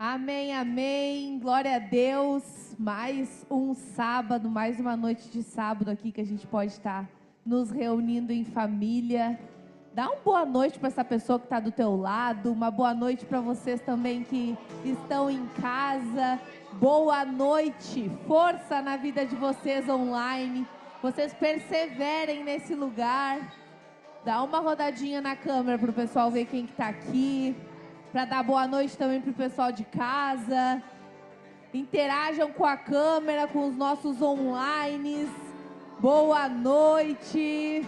Amém, amém, glória a Deus, mais um sábado, mais uma noite de sábado aqui que a gente pode estar nos reunindo em família. Dá uma boa noite para essa pessoa que está do teu lado, uma boa noite para vocês também que estão em casa, boa noite, força na vida de vocês online, vocês perseverem nesse lugar. Dá uma rodadinha na câmera para o pessoal ver quem que está aqui. Para dar boa noite também para o pessoal de casa. Interajam com a câmera, com os nossos online. Boa noite.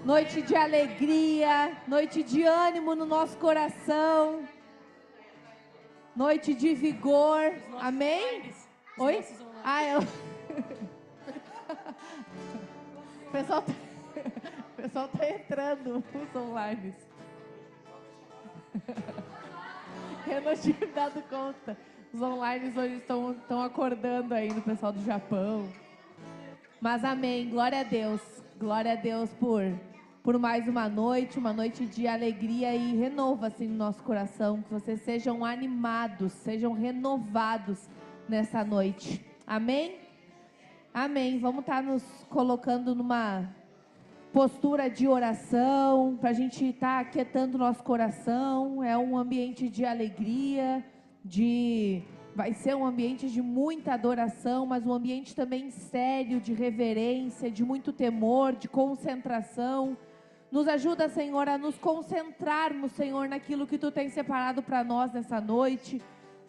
Noite de alegria, noite de ânimo no nosso coração. Noite de vigor. Amém? Oi? Eu... O pessoal tá entrando nos online. Eu não tinha me dado conta. Os online hoje estão acordando aí no pessoal do Japão. Mas amém, glória a Deus. Glória a Deus por mais uma noite de alegria e renovo assim no nosso coração. Que vocês sejam animados, sejam renovados nessa noite. Amém? Amém. Vamos estar nos colocando numa postura de oração, para a gente estar aquietando o nosso coração. É um ambiente de alegria, vai ser um ambiente de muita adoração, mas um ambiente também sério, de reverência, de muito temor, de concentração. Nos ajuda, Senhor, a nos concentrarmos, Senhor, naquilo que Tu tens separado para nós nessa noite.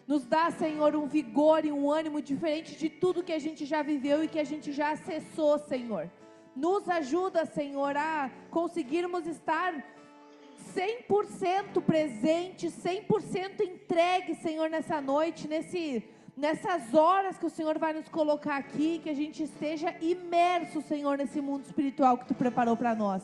Nos dá, Senhor, um vigor e um ânimo diferente de tudo que a gente já viveu e que a gente já acessou, Senhor. Nos ajuda, Senhor, a conseguirmos estar 100% presente, 100% entregue, Senhor, nessa noite, nessas horas que o Senhor vai nos colocar aqui, que a gente esteja imerso, Senhor, nesse mundo espiritual que Tu preparou para nós.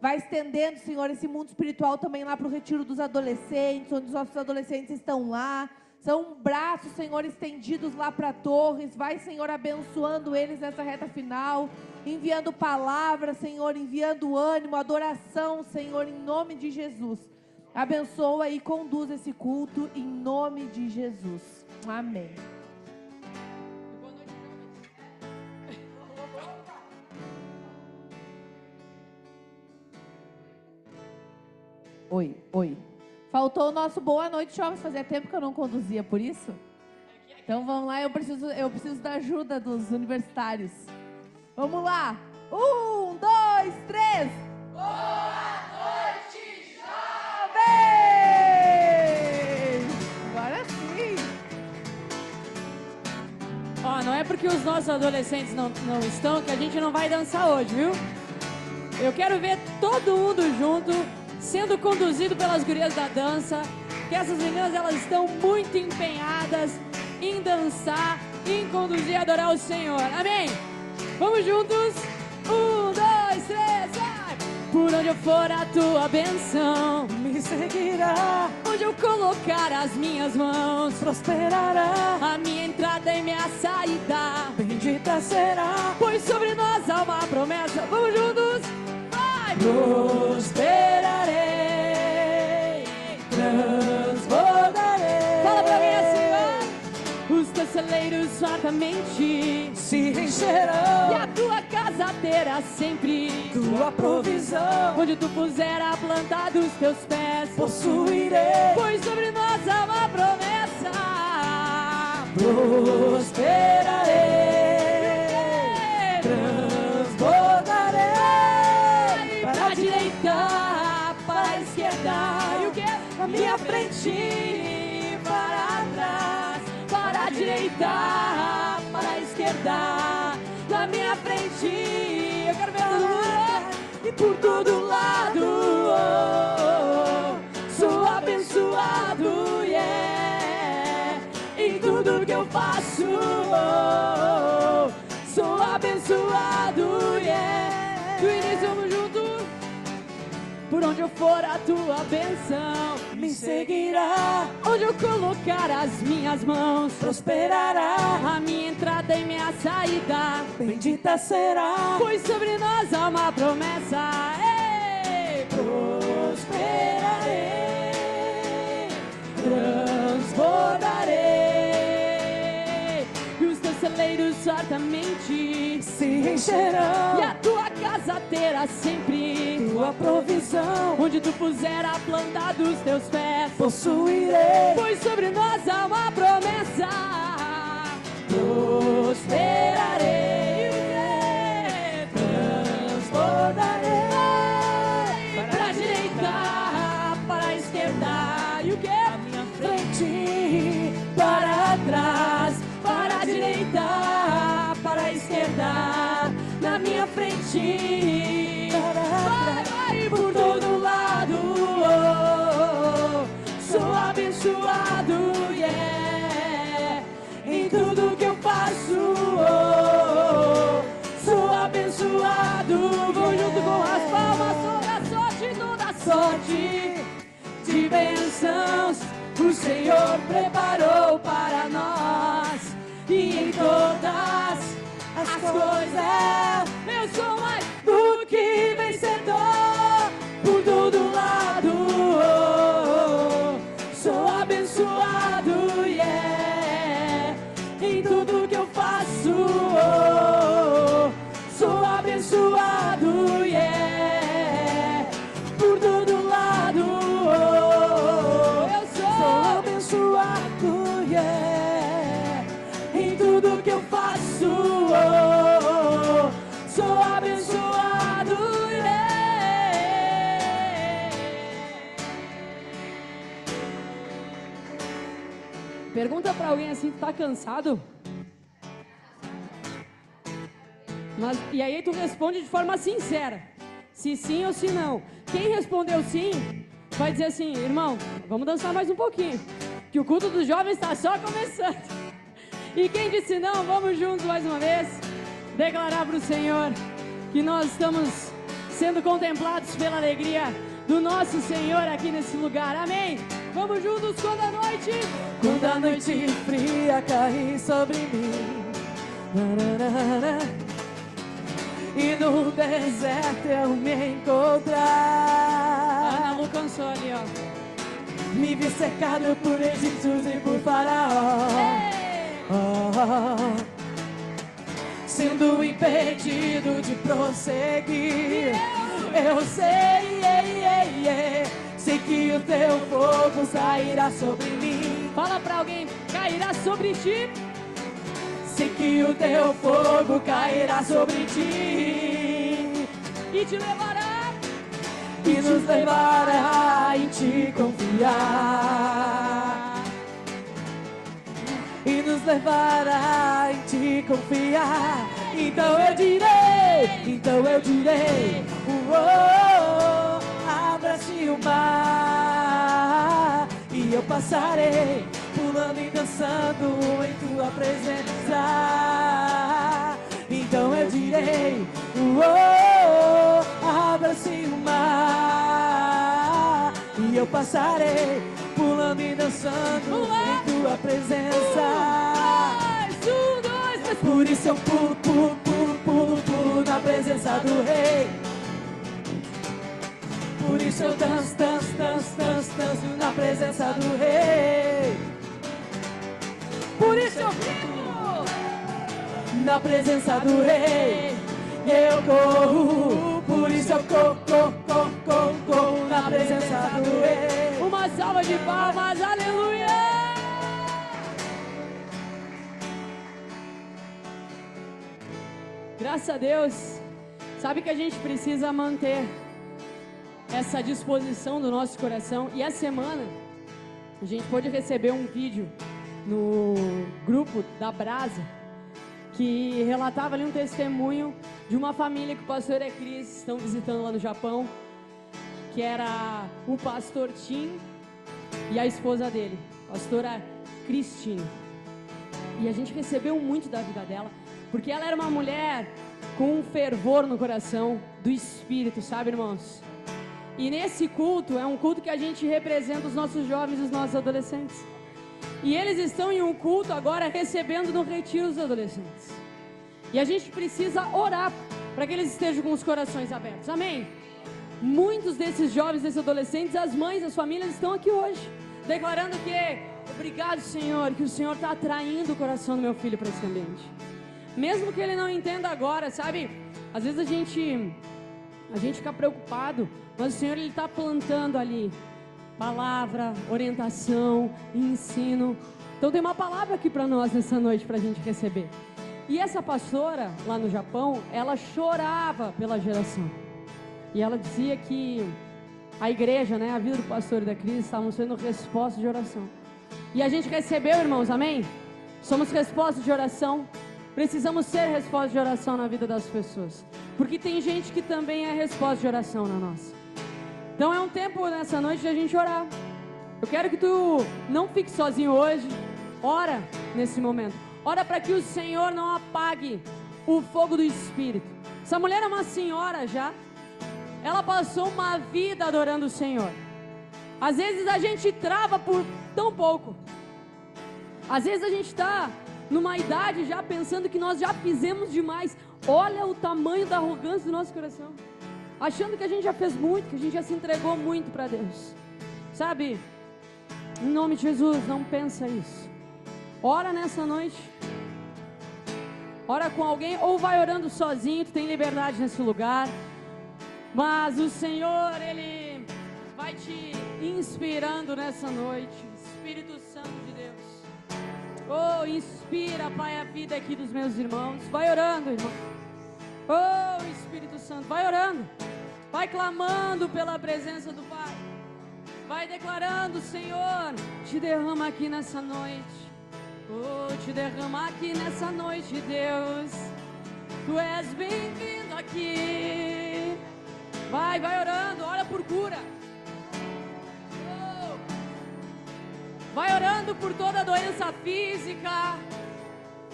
Vai estendendo, Senhor, esse mundo espiritual também lá para o retiro dos adolescentes, onde os nossos adolescentes estão lá. São braços, Senhor, estendidos lá para Torres. Vai, Senhor, abençoando eles nessa reta final. Enviando palavras, Senhor, enviando ânimo, adoração, Senhor, em nome de Jesus. Abençoa e conduz esse culto em nome de Jesus. Amém. Oi. Faltou o nosso boa noite, jovens. Fazia tempo que eu não conduzia, por isso? Então vamos lá, eu preciso da ajuda dos universitários. Vamos lá. 1, 2, 3. Boa noite, jovens! Agora sim. Não é porque os nossos adolescentes não estão que a gente não vai dançar hoje, viu? Eu quero ver todo mundo junto, sendo conduzido pelas gurias da dança, que essas meninas, elas estão muito empenhadas em dançar, em conduzir e adorar o Senhor. Amém? Vamos juntos? 1, 2, 3, vai! Por onde eu for, a tua bênção me seguirá. Onde eu colocar as minhas mãos, prosperará. A minha entrada e minha saída, bendita será. Pois sobre nós há uma promessa. Vamos juntos? Vai! Prosperarei, transbordarei. Fala pra mim assim, ó. Os teus celeiros fartamente se encherão, e a tua casa terá sempre tua provisão. Onde tu puser a planta dos teus pés, possuirei. Pois sobre nós há uma promessa. Prosperarei, transbordarei. Para a direita, para a esquerda, e o que? Na minha frente e para trás. Para a direita, para a esquerda, na minha frente, eu quero ver todo mundo, e por todo lado, sou abençoado, yeah. Em tudo que eu faço, sou abençoado, yeah. Do início, vamos junto. Por onde eu for, a tua bênção me seguirá. Onde eu colocar as minhas mãos, prosperará. A minha entrada e minha saída, bendita será. Pois sobre nós há uma promessa. Ei! Prosperarei, transbordarei. encherão, e a tua casa terá sempre tua provisão, onde tu puser a planta dos teus pés, possuirei, pois sobre nós há uma promessa. Prosperarei, transbordarei, para a direita, para a esquerda, e o que? à minha frente, para trás, Para a direita, para a esquerda, na minha frente, vai por todo lado. Sou abençoado, yeah. Em tudo que eu faço, sou abençoado. Vou junto com as palmas, toda sorte de bênçãos o Senhor preparou para nós. E em todas as coisas eu sou mais do que vencedor. Por todo lado sou abençoado, yeah. Em tudo que eu faço sou abençoado, yeah. Por todo lado eu sou abençoado, yeah. Em tudo que eu faço sou abençoado, yeah. Pergunta pra alguém assim, tu tá cansado? E aí tu responde de forma sincera, se sim ou se não. Quem respondeu sim, vai dizer assim, irmão, vamos dançar mais um pouquinho, que o culto dos jovens está só começando. E quem disse não, vamos juntos mais uma vez, declarar para o Senhor que nós estamos sendo contemplados pela alegria do nosso Senhor aqui nesse lugar, amém? Vamos juntos quando quando a noite fria cair sobre mim, e no deserto eu me encontrar. Ana Lu cansou ali, ó. Me vi cercado por egípcios e por faraó, sendo impedido de prosseguir. Eu sei, sei que o teu fogo cairá sobre mim. Fala pra alguém, cairá sobre ti. Sei que o teu fogo cairá sobre ti E te levará, e nos levará em te confiar, e nos levará em te confiar. Então eu direi, abra-se o mar, e eu passarei, pulando e dançando em tua presença. Então eu direi, abra-se o mar, e eu passarei, pulando e dançando em tua presença. Por isso eu pulo na presença do Rei. Por isso eu danço na presença do Rei. Por isso eu vivo na presença do Rei. E eu corro, por isso eu corro na presença do Rei. Uma salva de palmas, aleluia! Graças a Deus. Sabe que a gente precisa manter essa disposição do nosso coração. E essa semana a gente pôde receber um vídeo no grupo da Brasa que relatava ali um testemunho de uma família que o pastor e a Cris estão visitando lá no Japão, que era o pastor Tim e a esposa dele, a pastora Cristina. E a gente recebeu muito da vida dela, porque ela era uma mulher com um fervor no coração do Espírito, sabe, irmãos? E nesse culto, é um culto que a gente representa os nossos jovens e os nossos adolescentes. E eles estão em um culto agora recebendo no retiro os adolescentes. E a gente precisa orar para que eles estejam com os corações abertos, amém? Muitos desses jovens, desses adolescentes, as mães, as famílias estão aqui hoje, declarando que, obrigado, Senhor, que o Senhor está atraindo o coração do meu filho para esse ambiente. Mesmo que ele não entenda agora, sabe? Às vezes a gente fica preocupado, mas o Senhor, Ele está plantando ali palavra, orientação, ensino. Então tem uma palavra aqui para nós nessa noite, para a gente receber. E essa pastora, lá no Japão, ela chorava pela geração. E ela dizia que a igreja, né, a vida do pastor e da Cris estavam sendo resposta de oração. E a gente recebeu, irmãos, amém? Somos resposta de oração. Precisamos ser resposta de oração na vida das pessoas. Porque tem gente que também é resposta de oração na nossa. Então é um tempo nessa noite de a gente orar. Eu quero que tu não fique sozinho hoje. Ora nesse momento. Ora para que o Senhor não apague o fogo do Espírito. Essa mulher é uma senhora já. Ela passou uma vida adorando o Senhor. Às vezes a gente trava por tão pouco. Às vezes a gente está numa idade já pensando que nós já fizemos demais. Olha o tamanho da arrogância do nosso coração. Achando que a gente já fez muito, que a gente já se entregou muito para Deus. Sabe? Em nome de Jesus, não pensa isso. Ora nessa noite. Ora com alguém ou vai orando sozinho, tu tem liberdade nesse lugar. Mas o Senhor, Ele vai te inspirando nessa noite. Espírito Santo de Deus. Oh, inspira, Pai, a vida aqui dos meus irmãos. Vai orando, irmão. Oh, Espírito Santo, vai orando. Vai clamando pela presença do Pai. Vai declarando, Senhor, te derrama aqui nessa noite. Oh, te derrama aqui nessa noite, Deus. Tu és bem-vindo aqui. Vai orando, ora por cura. Vai orando por toda doença física.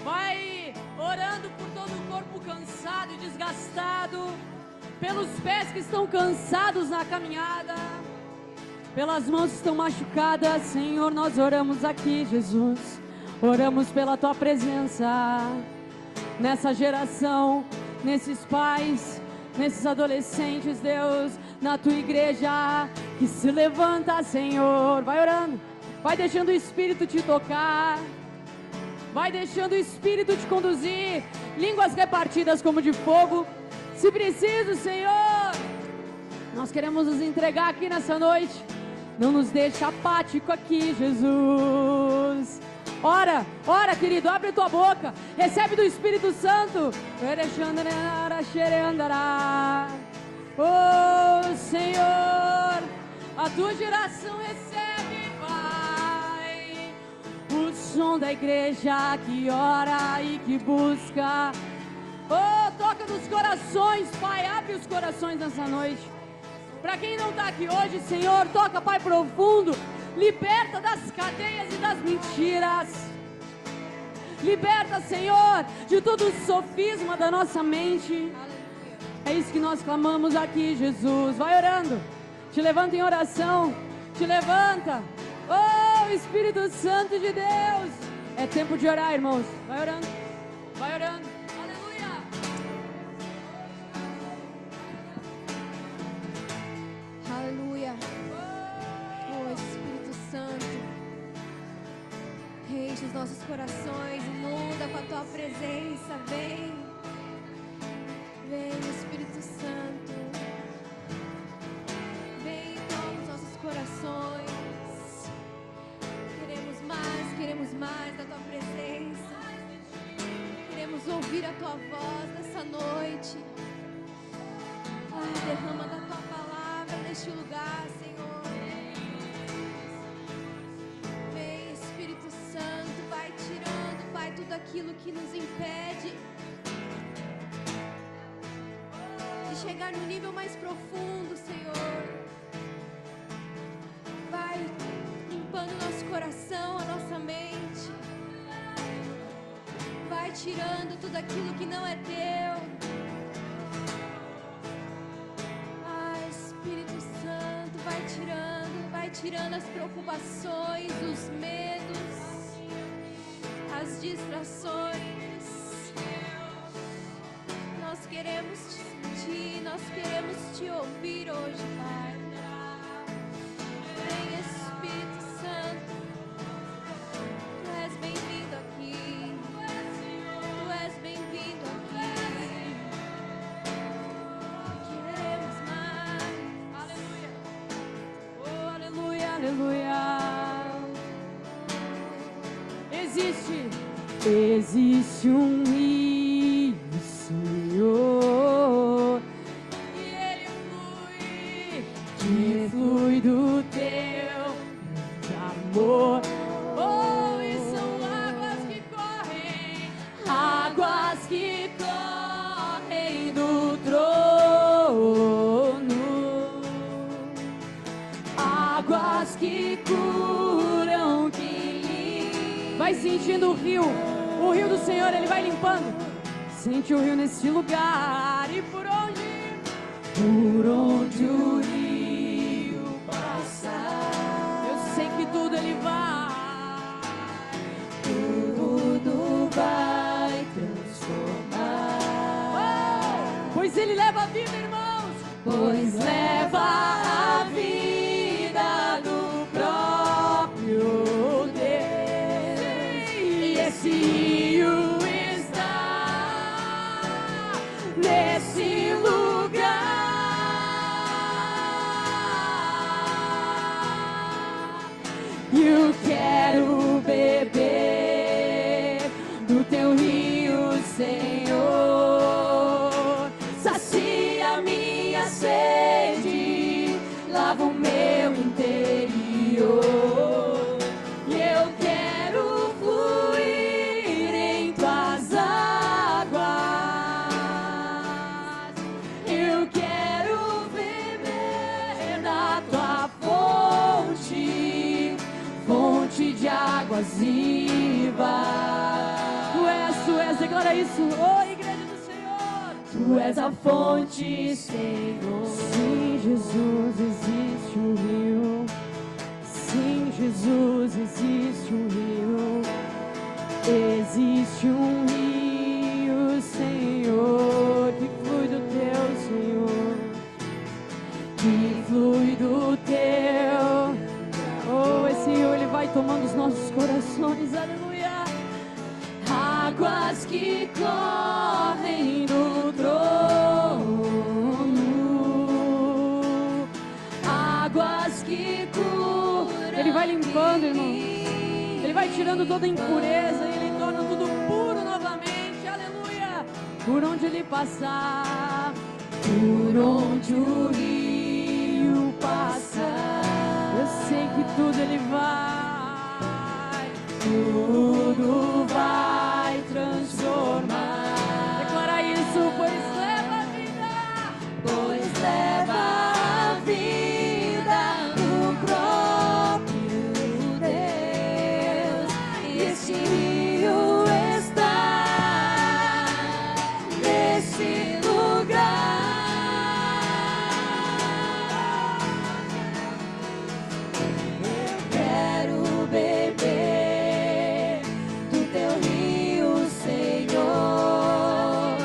Vai orando por todo o corpo cansado e desgastado. Pelos pés que estão cansados na caminhada. Pelas mãos que estão machucadas. Senhor, nós oramos aqui, Jesus. Oramos pela Tua presença. Nessa geração, nesses pais, nesses adolescentes, Deus. Na Tua igreja que se levanta, Senhor. Vai orando. Vai deixando o Espírito te tocar. Vai deixando o Espírito te conduzir. Línguas repartidas como de fogo. Se preciso, Senhor, nós queremos nos entregar aqui nessa noite. Não nos deixa apático aqui, Jesus. Ora, ora, querido, abre tua boca. Recebe do Espírito Santo. Oh, Senhor, a tua geração recebe, Pai, o som da igreja que ora e que busca. Oh, toca nos corações, Pai, abre os corações nessa noite. Para quem não está aqui hoje, Senhor, toca, Pai, profundo. Liberta das cadeias e das mentiras. Liberta, Senhor, de todo o sofisma da nossa mente. É isso que nós clamamos aqui, Jesus. Vai orando. Te levanta em oração. Te levanta. Oh, Espírito Santo de Deus. É tempo de orar, irmãos. Vai orando. Vai orando. Aleluia. Aleluia. Oh, Espírito Santo. Enche os nossos corações. Inunda com a Tua presença. Vem. Vem, Espírito Santo. Vem e toma os nossos corações. Queremos mais da Tua presença. Queremos ouvir a Tua voz nessa noite. Ai, derrama da Tua palavra neste lugar, Senhor. Vem, Espírito Santo, vai tirando, Pai, tudo aquilo que nos impede de chegar no nível mais profundo, Senhor. Vai limpando nosso coração, a nossa mente. Vai tirando tudo aquilo que não é Teu. Ah, Espírito Santo, vai tirando as preocupações, os medos, as distrações. Nós queremos Te sentir, nós queremos Te ouvir hoje, Pai. Vem, Espírito Santo, Tu és bem-vindo aqui. Tu és bem-vindo. aleluia. Existe um rio, Senhor, e ele flui do teu amor. Oh, e são águas que correm do trono, águas que curam, que limpam. Vai sentindo o rio do Senhor, ele vai limpando. Sente o rio nesse lugar. E por onde o rio passar, eu sei que tudo ele vai, tudo vai transformar. Pois ele leva a vida, irmãos. Pois leva a vida do próprio Deus. E esse rio está nesse lugar. E eu quero beber do teu rio, Senhor. Sacia minha sede, lava o meu interior. E eu quero fluir em tuas águas. Eu quero beber da tua fonte, fonte de águas vivas. Tu és, declara isso, oh igreja do Senhor. Tu és a fonte, Senhor. Sim, Jesus, existe um rio. Sim, Jesus, existe um rio. Existe um rio, Senhor, que flui do teu, Senhor, que flui do teu. Oh, esse rio, ele vai tomando os nossos corações, aleluia. Águas que correm do trono, águas que curam. Ele vai limpando, irmão. Ele vai tirando toda a impureza e ele torna tudo puro novamente, aleluia. Por onde ele passar, por onde o rio passar, eu sei que tudo ele vai, tudo vai transformar. Declara isso, pois leva a vida, pois leva a vida do próprio Deus. E este rio está nesse lugar. Eu quero beber do teu rio, Senhor.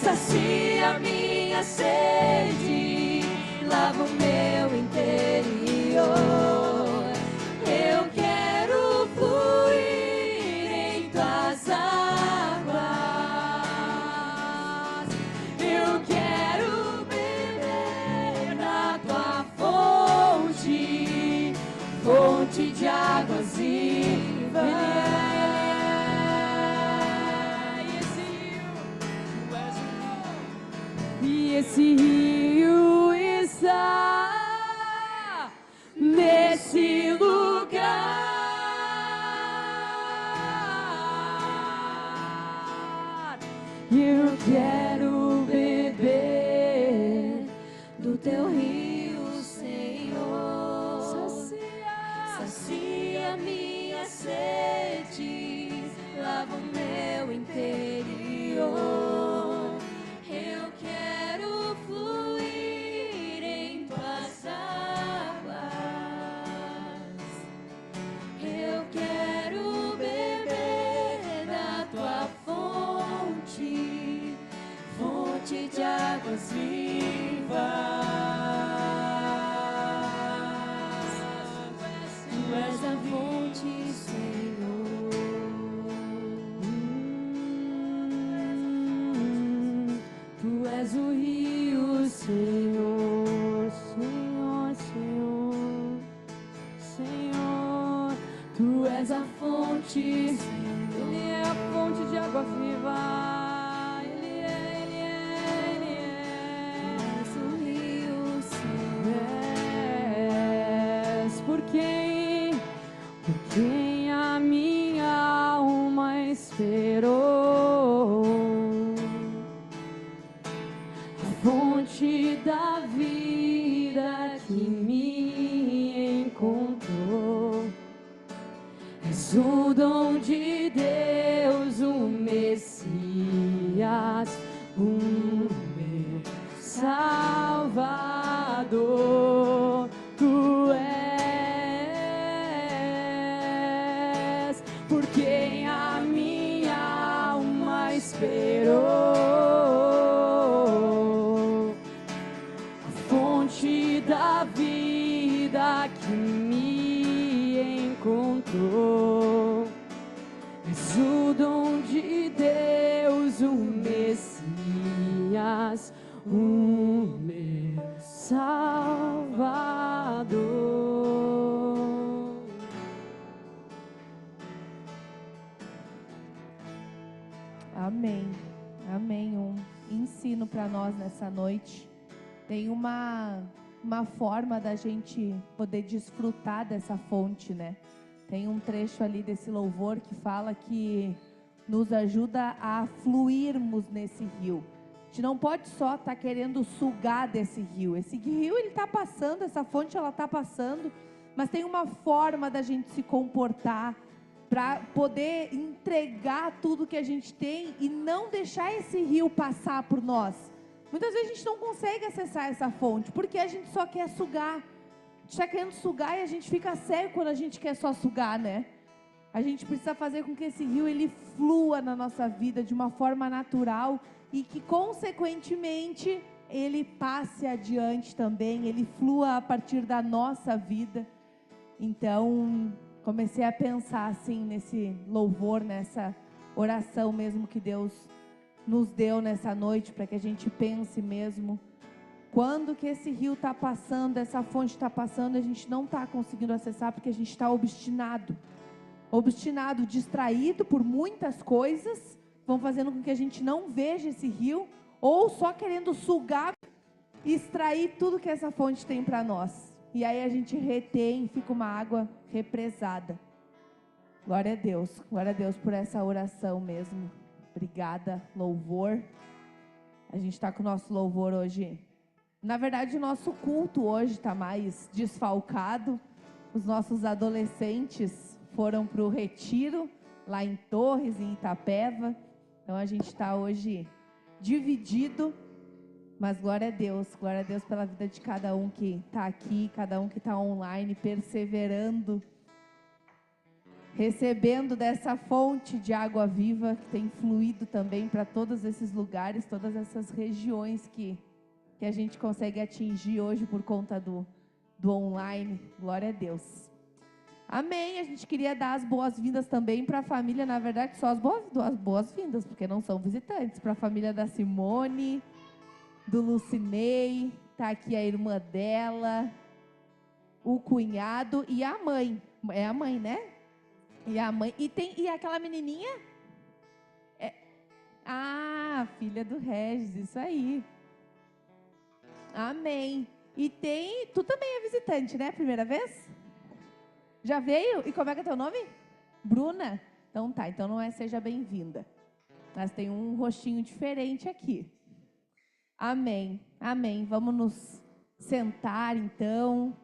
Sacia minha sede, lava o meu interior. Eu quero fluir em tuas águas. Eu quero beber da tua fonte, fonte de águas vivas. E esse rio está nesse lugar. Eu quero beber do teu rio, Senhor. Sacia minha sede, lava o meu interior. Eu quero fluir em tuas águas. Eu quero beber da tua fonte, fonte de águas vivas. Tu és a fonte, Senhor. fonte, Ele é a fonte de água viva. Ele é És o rio, Senhor. és por quem a minha alma esperou. A fonte da vida que me encontrou. És o dom de Deus, o Messias, o meu Salvador. Tu és por quem a minha alma esperou. A fonte da vida que me encontrou. És o dom de Deus, o Messias, o meu Salvador. Amém. Amém. Um ensino para nós nessa noite. Tem uma forma da gente poder desfrutar dessa fonte, né? Tem um trecho ali desse louvor que fala que nos ajuda a fluirmos nesse rio. A gente não pode só estar querendo sugar desse rio. Esse rio, ele está passando, essa fonte, ela está passando, mas tem uma forma da gente se comportar para poder entregar tudo que a gente tem e não deixar esse rio passar por nós. Muitas vezes a gente não consegue acessar essa fonte, porque a gente só quer sugar. A gente está querendo sugar e a gente fica cego quando a gente quer só sugar, né? A gente precisa fazer com que esse rio, ele flua na nossa vida de uma forma natural e que, consequentemente, ele passe adiante também, ele flua a partir da nossa vida. Então, comecei a pensar assim nesse louvor, nessa oração mesmo que Deus nos deu nessa noite, para que a gente pense mesmo, quando que esse rio está passando, essa fonte está passando, a gente não está conseguindo acessar, porque a gente está obstinado, distraído por muitas coisas, vão fazendo com que a gente não veja esse rio, ou só querendo sugar e extrair tudo que essa fonte tem para nós. E aí a gente retém, fica uma água represada. Glória a Deus por essa oração mesmo. Obrigada, louvor. A gente está com o nosso louvor hoje. Na verdade, o nosso culto hoje está mais desfalcado. Os nossos adolescentes foram para o retiro, lá em Torres, em Itapeva. Então a gente está hoje dividido. Mas glória a Deus pela vida de cada um que está aqui, cada um que está online, perseverando, recebendo dessa fonte de água viva que tem fluído também para todos esses lugares, todas essas regiões que a gente consegue atingir hoje por conta do online. Glória a Deus. Amém. A gente queria dar as boas-vindas também para a família, na verdade, só as boas-vindas, porque não são visitantes, para a família da Simone, do Lucinei, tá aqui a irmã dela, o cunhado e a mãe. É a mãe, né? E a mãe. E aquela menininha? Filha do Regis, isso aí. Amém. E tu também é visitante, né? Primeira vez? Já veio? E como é que é teu nome? Bruna? Então tá, então não é seja bem-vinda. Mas tem um rostinho diferente aqui. Amém, amém. Vamos nos sentar, então.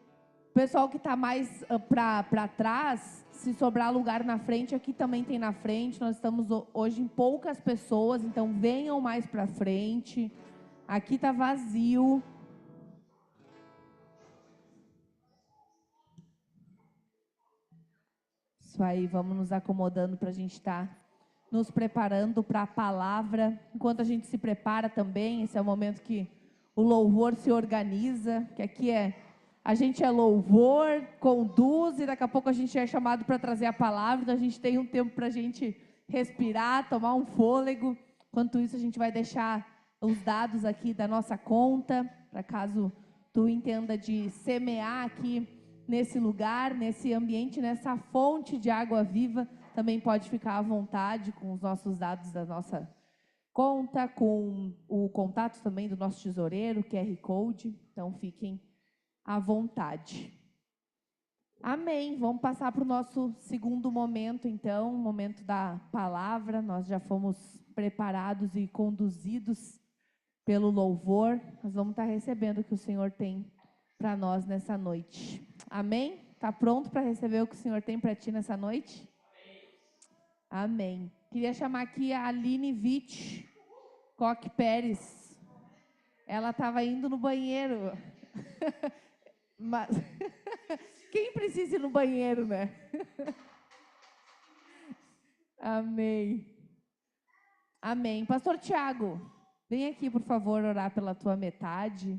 O pessoal que está mais para trás, se sobrar lugar na frente, aqui também tem na frente. Nós estamos hoje em poucas pessoas, então venham mais para frente. Aqui está vazio. Isso aí, vamos nos acomodando para a gente estar nos preparando para a palavra. Enquanto a gente se prepara também, esse é o momento que o louvor se organiza, que aqui a gente é louvor, conduz, e daqui a pouco a gente é chamado para trazer a palavra, então a gente tem um tempo para a gente respirar, tomar um fôlego. Enquanto isso, a gente vai deixar os dados aqui da nossa conta, para caso tu entenda de semear aqui nesse lugar, nesse ambiente, nessa fonte de água viva, também pode ficar à vontade com os nossos dados da nossa conta, com o contato também do nosso tesoureiro, QR Code. Então, fiquem à vontade. Amém. Vamos passar para o nosso segundo momento, então, o momento da palavra. Nós já fomos preparados e conduzidos pelo louvor. Nós vamos estar recebendo o que o Senhor tem para nós nessa noite. Amém? Está pronto para receber o que o Senhor tem para ti nessa noite? Amém. Queria chamar aqui a Aline Witt Coque Pérez. Ela estava indo no banheiro. Mas quem precisa ir no banheiro, né? Amém. Amém. Pastor Tiago, vem aqui, por favor, orar pela tua metade.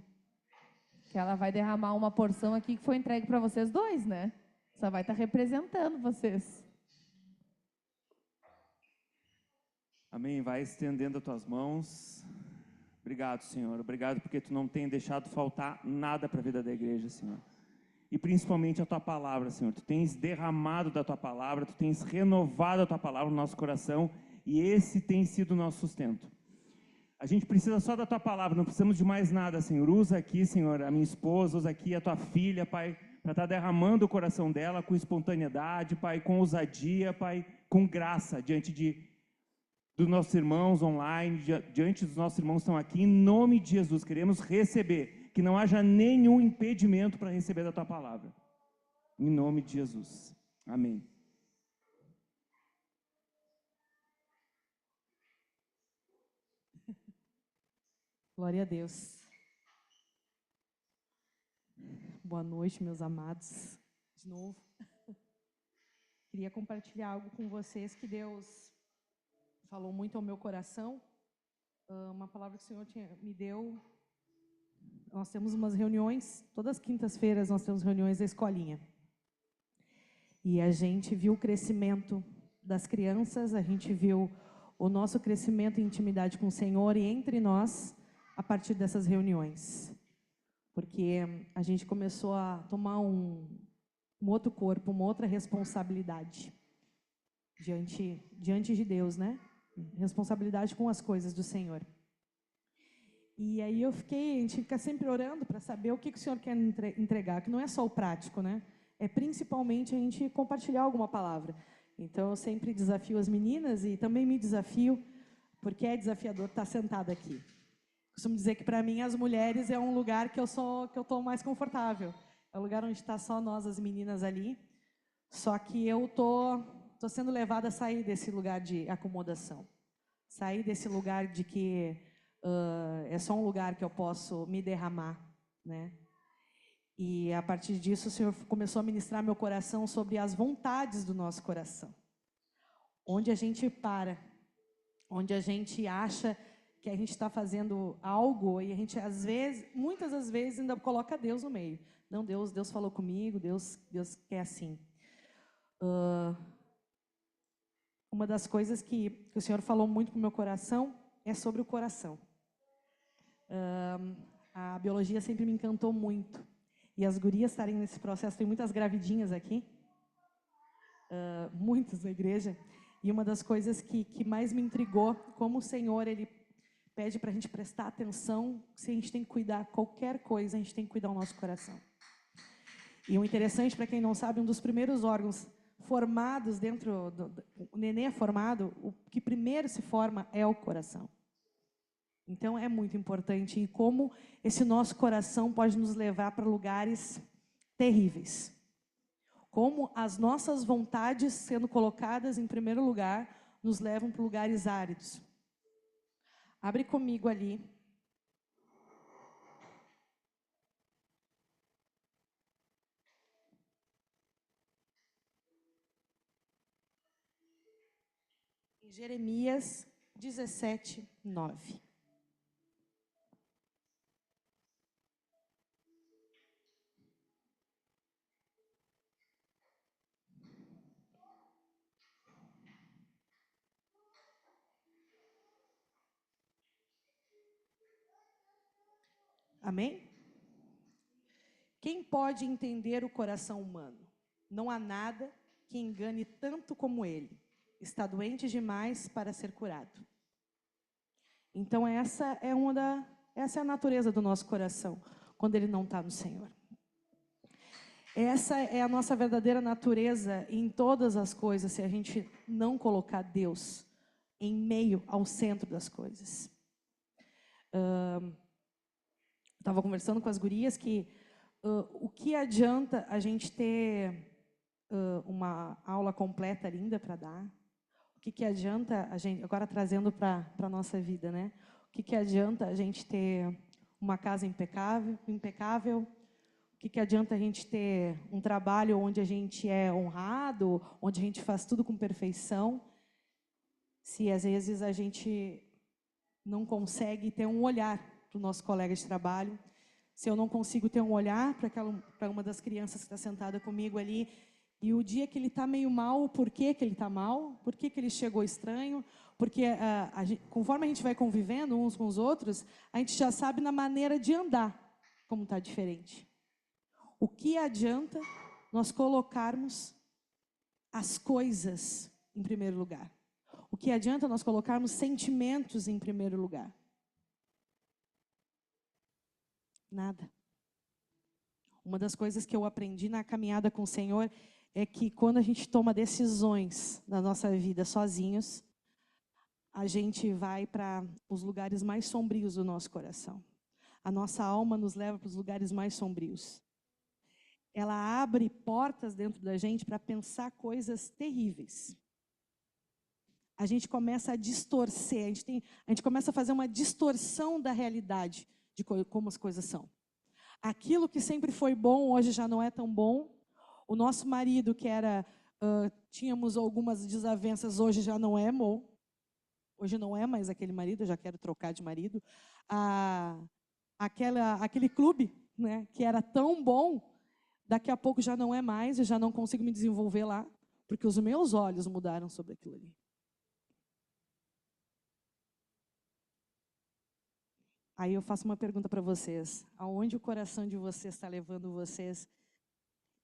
Que ela vai derramar uma porção aqui que foi entregue para vocês dois, né? Só vai estar representando vocês. Amém. Vai estendendo as tuas mãos. Obrigado, Senhor. Obrigado porque Tu não tem deixado faltar nada para a vida da igreja, Senhor. E principalmente a Tua palavra, Senhor. Tu tens derramado da Tua palavra, Tu tens renovado a Tua palavra no nosso coração e esse tem sido o nosso sustento. A gente precisa só da Tua palavra, não precisamos de mais nada, Senhor. Usa aqui, Senhor, a minha esposa, usa aqui a Tua filha, Pai, para estar derramando o coração dela com espontaneidade, Pai, com ousadia, Pai, com graça diante dos nossos irmãos online, diante dos nossos irmãos que estão aqui. Em nome de Jesus, queremos receber, que não haja nenhum impedimento para receber da Tua palavra. Em nome de Jesus. Amém. Glória a Deus. Boa noite, meus amados. De novo. Queria compartilhar algo com vocês que Deus falou muito ao meu coração. Uma palavra que o Senhor me deu. Nós temos umas reuniões, todas as quintas-feiras nós temos reuniões da escolinha. E a gente viu o crescimento das crianças, a gente viu o nosso crescimento em intimidade com o Senhor e entre nós, a partir dessas reuniões. Porque a gente começou a tomar um outro corpo, uma outra responsabilidade diante de Deus, né? Responsabilidade com as coisas do Senhor. E aí a gente fica sempre orando para saber o que o Senhor quer entregar, que não é só o prático, né? É principalmente a gente compartilhar alguma palavra. Então eu sempre desafio as meninas e também me desafio, porque é desafiador estar sentada aqui. Costumo dizer que para mim as mulheres é um lugar que eu estou mais confortável. É um lugar onde está só nós, as meninas ali. Só que eu tô sendo levada a sair desse lugar de acomodação. Sair desse lugar de que é só um lugar que eu posso me derramar, né? E a partir disso o Senhor começou a ministrar meu coração sobre as vontades do nosso coração. Onde a gente para, onde a gente acha que a gente está fazendo algo e a gente muitas das vezes ainda coloca Deus no meio. Não, Deus falou comigo, Deus quer assim. Uma das coisas que o Senhor falou muito para o meu coração é sobre o coração. A biologia sempre me encantou muito. E as gurias estarem nesse processo, tem muitas gravidinhas aqui, muitas na igreja. E uma das coisas que mais me intrigou, como o Senhor, Ele pede para a gente prestar atenção, se a gente tem que cuidar qualquer coisa, a gente tem que cuidar do nosso coração. E o interessante, para quem não sabe, um dos primeiros órgãos formados o neném é formado, o que primeiro se forma é o coração. Então é muito importante, e como esse nosso coração pode nos levar para lugares terríveis. Como as nossas vontades sendo colocadas em primeiro lugar, nos levam para lugares áridos. Abre comigo ali. Em Jeremias 17, 9. Amém? Quem pode entender o coração humano? Não há nada que engane tanto como ele. está doente demais para ser curado. Então essa é a natureza do nosso coração, quando ele não está no Senhor. Essa é a nossa verdadeira natureza em todas as coisas, se a gente não colocar Deus em meio ao centro das coisas. Estava conversando com as gurias que o que adianta a gente ter uma aula completa linda para dar? O que adianta a gente, agora trazendo para a nossa vida, né? O que adianta a gente ter uma casa impecável? O que adianta a gente ter um trabalho onde a gente é honrado, onde a gente faz tudo com perfeição, se às vezes a gente não consegue ter um olhar para o nosso colega de trabalho, se eu não consigo ter um olhar para uma das crianças que está sentada comigo ali, e o dia que ele está meio mal, por que ele está mal? Por que ele chegou estranho? Porque conforme a gente vai convivendo uns com os outros, a gente já sabe na maneira de andar como está diferente. O que adianta nós colocarmos as coisas em primeiro lugar? O que adianta nós colocarmos sentimentos em primeiro lugar? Nada. Uma das coisas que eu aprendi na caminhada com o Senhor é que quando a gente toma decisões na nossa vida sozinhos, a gente vai para os lugares mais sombrios do nosso coração. A nossa alma nos leva para os lugares mais sombrios. Ela abre portas dentro da gente para pensar coisas terríveis. A gente começa a distorcer, a gente começa a fazer uma distorção da realidade de como as coisas são. Aquilo que sempre foi bom, hoje já não é tão bom. O nosso marido, que tínhamos algumas desavenças, hoje já não é bom. Hoje não é mais aquele marido, eu já quero trocar de marido. Aquele clube, né, que era tão bom, daqui a pouco já não é mais, eu já não consigo me desenvolver lá, porque os meus olhos mudaram sobre aquilo ali. Aí eu faço uma pergunta para vocês. Aonde o coração de vocês está levando vocês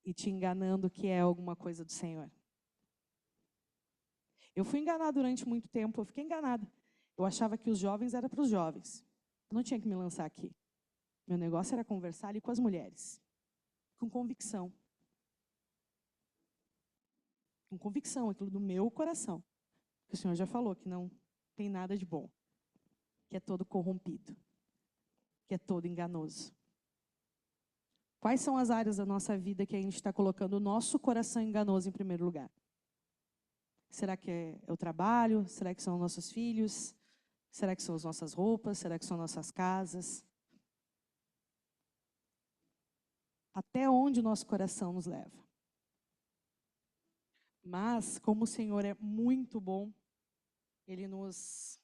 e te enganando que é alguma coisa do Senhor? Eu fui enganada durante muito tempo, eu fiquei enganada. Eu achava que os jovens eram para os jovens. Eu não tinha que me lançar aqui. Meu negócio era conversar ali com as mulheres. Com convicção. Com convicção, aquilo do meu coração. O Senhor já falou que não tem nada de bom. Que é todo corrompido. Que é todo enganoso. Quais são as áreas da nossa vida que a gente está colocando o nosso coração enganoso em primeiro lugar? Será que é o trabalho? Será que são nossos filhos? Será que são as nossas roupas? Será que são nossas casas? Até onde o nosso coração nos leva? Mas, como o Senhor é muito bom, Ele nos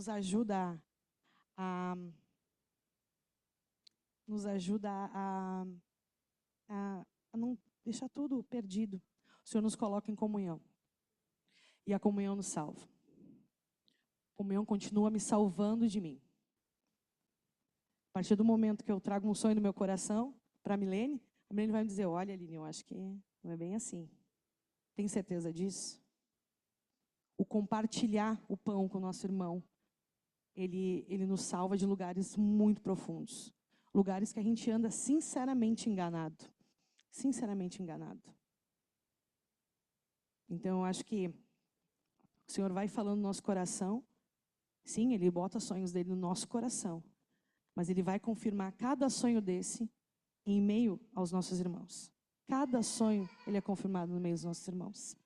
ajuda a não deixar tudo perdido. O Senhor nos coloca em comunhão. E a comunhão nos salva. A comunhão continua me salvando de mim. A partir do momento que eu trago um sonho no meu coração para a Milene vai me dizer, olha, Aline, eu acho que não é bem assim. Tem certeza disso? O compartilhar o pão com o nosso irmão, ele nos salva de lugares muito profundos. Lugares que a gente anda sinceramente enganado. Sinceramente enganado. Então, eu acho que o Senhor vai falando no nosso coração. Sim, Ele bota sonhos dele no nosso coração. Mas Ele vai confirmar cada sonho desse em meio aos nossos irmãos. Cada sonho, Ele é confirmado no meio dos nossos irmãos.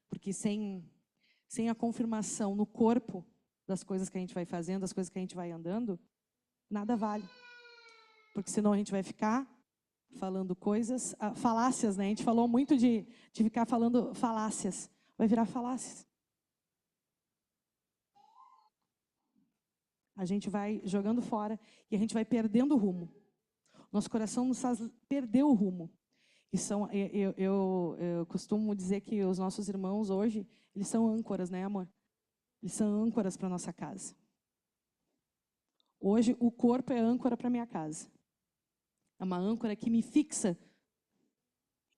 Porque sem a confirmação no corpo das coisas que a gente vai fazendo, das coisas que a gente vai andando, nada vale. Porque senão a gente vai ficar falando coisas, falácias, né? A gente falou muito de ficar falando falácias. Vai virar falácias. A gente vai jogando fora e a gente vai perdendo o rumo. Nosso coração nos faz perder o rumo. Eu costumo dizer que os nossos irmãos hoje, eles são âncoras, né, amor? Eles são âncoras para a nossa casa. Hoje, o corpo é âncora para a minha casa. É uma âncora que me fixa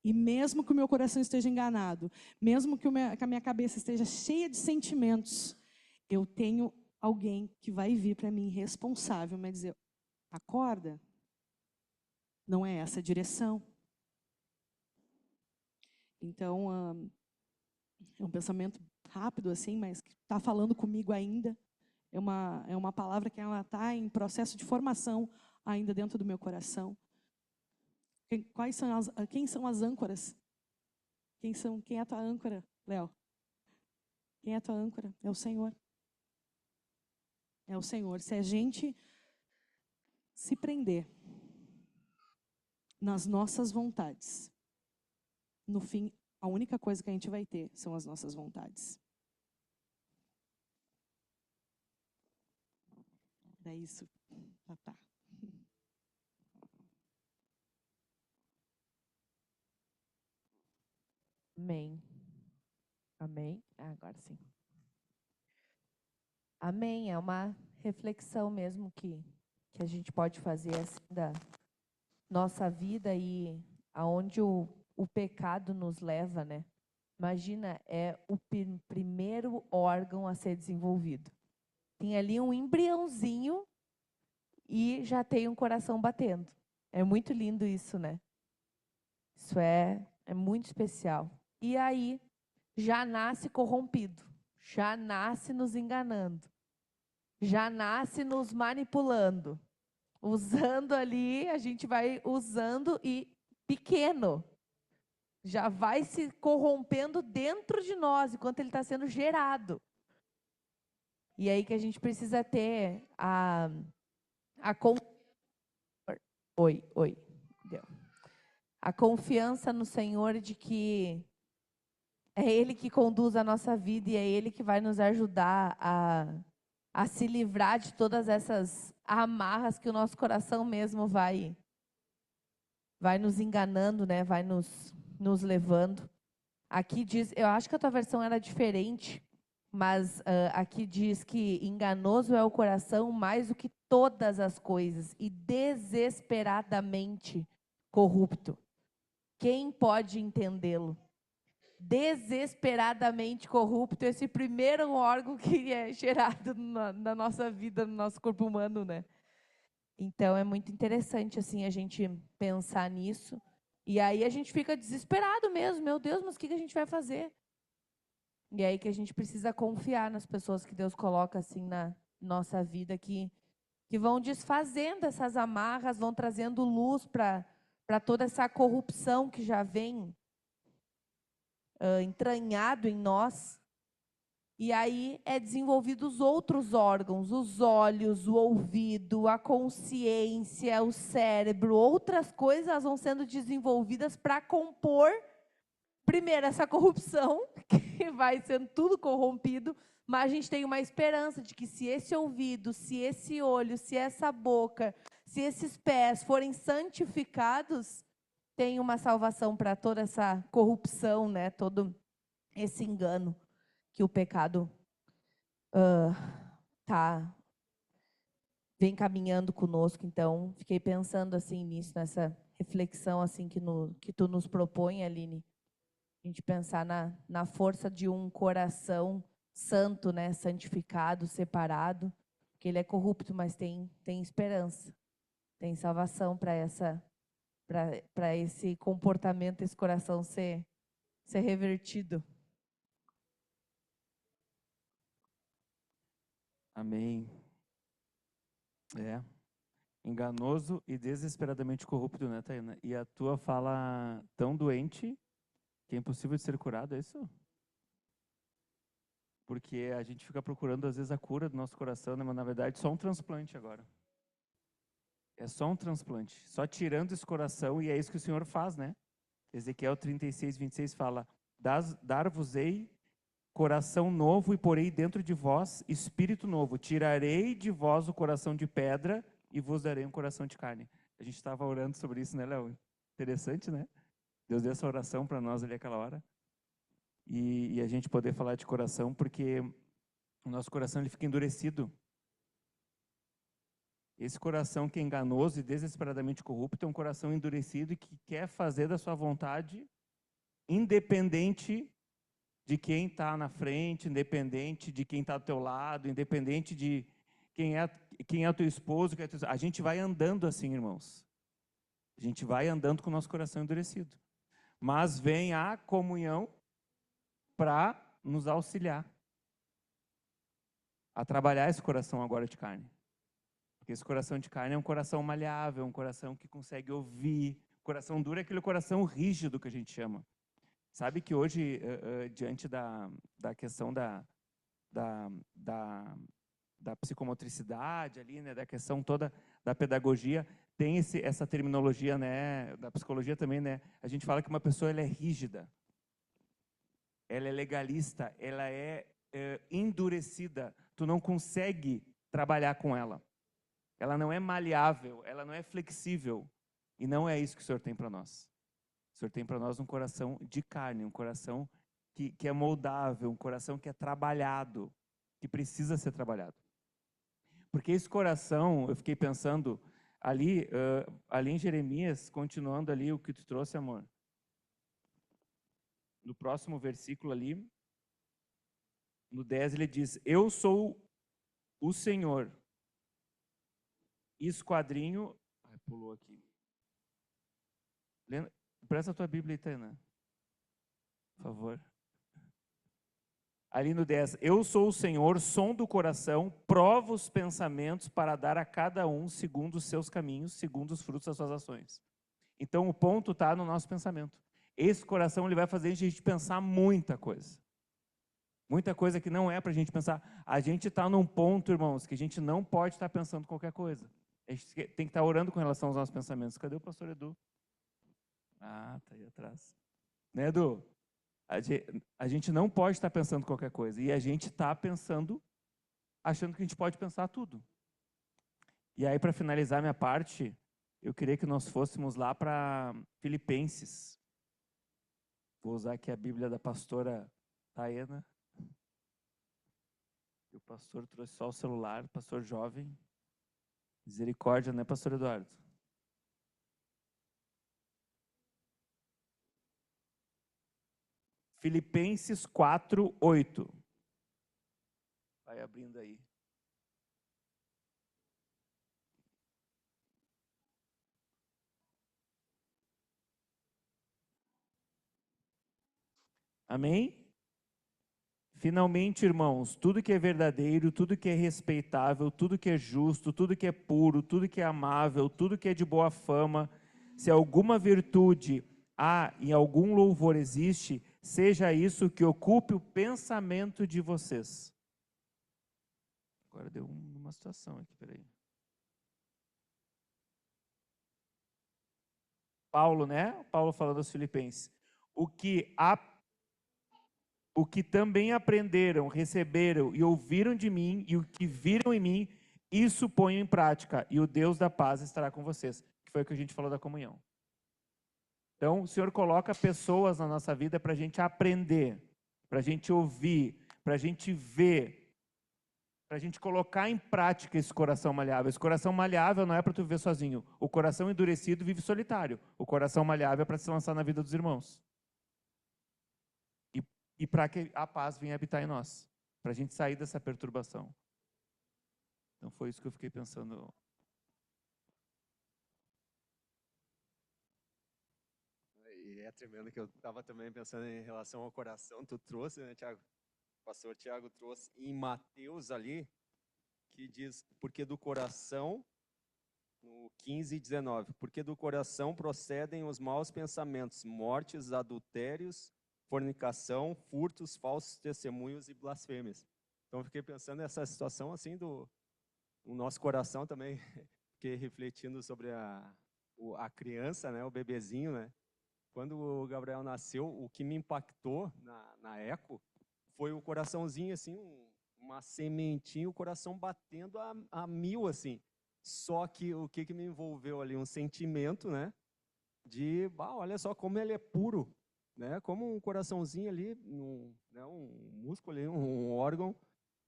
E mesmo que o meu coração esteja enganado, mesmo que a minha cabeça esteja cheia de sentimentos, eu tenho alguém que vai vir para mim responsável, vai dizer, acorda, não é essa a direção. Então, é um pensamento rápido assim, mas que está falando comigo ainda. É uma palavra que ela está em processo de formação ainda dentro do meu coração. Quem são as âncoras? Quem é a tua âncora, Léo? Quem é a tua âncora? É o Senhor. É o Senhor. Se a gente se prender nas nossas vontades, no fim, a única coisa que a gente vai ter são as nossas vontades. Era isso, Tatá. Amém. Amém. Agora sim. Amém. É uma reflexão mesmo que a gente pode fazer assim da nossa vida e aonde o pecado nos leva, né? Imagina, é o primeiro órgão a ser desenvolvido. Tem ali um embriãozinho e já tem um coração batendo. É muito lindo isso, né? Isso é muito especial. E aí, já nasce corrompido, já nasce nos enganando, já nasce nos manipulando. Usando ali, a gente vai usando e pequeno. Já vai se corrompendo dentro de nós, enquanto ele está sendo gerado. E aí que a gente precisa ter a confiança no Senhor de que é Ele que conduz a nossa vida e é Ele que vai nos ajudar a se livrar de todas essas amarras que o nosso coração mesmo vai nos enganando, né? Vai nos levando. Aqui diz, eu acho que a tua versão era diferente, mas aqui diz que enganoso é o coração mais do que todas as coisas e desesperadamente corrupto. Quem pode entendê-lo? Desesperadamente corrupto, esse primeiro órgão que é gerado na nossa vida, no nosso corpo humano, né? Então é muito interessante assim a gente pensar nisso. E aí a gente fica desesperado mesmo, meu Deus, mas o que a gente vai fazer? E aí que a gente precisa confiar nas pessoas que Deus coloca assim na nossa vida, que vão desfazendo essas amarras, vão trazendo luz para toda essa corrupção que já vem entranhado em nós. E aí é desenvolvido os outros órgãos, os olhos, o ouvido, a consciência, o cérebro, outras coisas vão sendo desenvolvidas para compor, primeiro, essa corrupção, que vai sendo tudo corrompido, mas a gente tem uma esperança de que se esse ouvido, se esse olho, se essa boca, se esses pés forem santificados, tem uma salvação para toda essa corrupção, né? Todo esse engano que o pecado vem caminhando conosco. Então, fiquei pensando assim nisso, nessa reflexão assim que tu nos propõe, Aline. A gente pensar na força de um coração santo, né, santificado, separado, que ele é corrupto, mas tem esperança, tem salvação para esse comportamento, esse coração ser revertido. Amém. Enganoso e desesperadamente corrupto, né, Taina? E a tua fala tão doente que é impossível de ser curado, é isso? Porque a gente fica procurando, às vezes, a cura do nosso coração, né? Mas, na verdade, só um transplante agora. É só um transplante. Só tirando esse coração, e é isso que o Senhor faz, né? Ezequiel 36, 26 fala, dar-vos-ei coração novo e porei dentro de vós espírito novo. Tirarei de vós o coração de pedra e vos darei um coração de carne. A gente estava orando sobre isso, né, Léo? Interessante, né? Deus deu essa oração para nós ali aquela hora. E a gente poder falar de coração, porque o nosso coração ele fica endurecido. Esse coração que é enganoso e desesperadamente corrupto é um coração endurecido e que quer fazer da sua vontade, independente de quem está na frente, independente de quem está do teu lado, independente de quem é o teu esposo. A gente vai andando assim, irmãos. A gente vai andando com o nosso coração endurecido. Mas vem a comunhão para nos auxiliar a trabalhar esse coração agora de carne. Porque esse coração de carne é um coração maleável, um coração que consegue ouvir. Coração duro é aquele coração rígido que a gente chama. Sabe que hoje, diante da questão da psicomotricidade ali, né, da questão toda da pedagogia, tem essa terminologia, né, da psicologia também, né? A gente fala que uma pessoa ela é rígida, ela é legalista, ela é endurecida. Tu não consegue trabalhar com ela. Ela não é maleável, ela não é flexível. E não é isso que o Senhor tem para nós. O Senhor tem para nós um coração de carne, um coração que é moldável, um coração que é trabalhado, que precisa ser trabalhado. Porque esse coração, eu fiquei pensando ali em Jeremias, continuando ali o que tu trouxe, amor. No próximo versículo ali, no 10, ele diz: eu sou o Senhor. Esquadrinho. Ai, pulou aqui. Presta a tua Bíblia aí, Tainá. Por favor. Ali no 10. Eu sou o Senhor, sondo o coração, provo os pensamentos para dar a cada um segundo os seus caminhos, segundo os frutos das suas ações. Então o ponto está no nosso pensamento. Esse coração ele vai fazer a gente pensar muita coisa. Muita coisa que não é para a gente pensar. A gente está num ponto, irmãos, que a gente não pode estar pensando qualquer coisa. A gente tem que estar orando com relação aos nossos pensamentos. Cadê o pastor Edu? Ah, está aí atrás. Né, Edu? A gente não pode estar pensando qualquer coisa. E a gente está pensando, achando que a gente pode pensar tudo. E aí, para finalizar minha parte, eu queria que nós fôssemos lá para Filipenses. Vou usar aqui a Bíblia da pastora Taena. O pastor trouxe só o celular, pastor jovem. Misericórdia, né, pastor Eduardo? Filipenses 4:8. Vai abrindo aí. Amém? Finalmente, irmãos, tudo que é verdadeiro, tudo que é respeitável, tudo que é justo, tudo que é puro, tudo que é amável, tudo que é de boa fama, se alguma virtude há e algum louvor existe, seja isso que ocupe o pensamento de vocês. Agora deu uma situação aqui, peraí. Paulo, né? Paulo falando aos Filipenses. O que também aprenderam, receberam e ouviram de mim, e o que viram em mim, isso ponham em prática, e o Deus da paz estará com vocês. Que foi o que a gente falou da comunhão. Então, o Senhor coloca pessoas na nossa vida para a gente aprender, para a gente ouvir, para a gente ver, para a gente colocar em prática esse coração maleável. Esse coração maleável não é para tu viver sozinho. O coração endurecido vive solitário. O coração maleável é para se lançar na vida dos irmãos. E para que a paz venha habitar em nós, para a gente sair dessa perturbação. Então foi isso que eu fiquei pensando. E é tremendo que eu estava também pensando em relação ao coração. Tu trouxe, né, Tiago? O pastor Tiago trouxe em Mateus ali, que diz, porque do coração, no 15 e 19, porque do coração procedem os maus pensamentos, mortes, adultérios, fornicação, furtos, falsos testemunhos e blasfêmias. Então, eu fiquei pensando nessa situação assim do nosso coração também, fiquei refletindo sobre a criança, né, o bebezinho, né? Quando o Gabriel nasceu, o que me impactou na eco foi o coraçãozinho assim, uma sementinha, o coração batendo a mil assim. Só que o que me envolveu ali? Um sentimento, né? Olha só como ele é puro. Né, como um coraçãozinho ali, um músculo ali, um órgão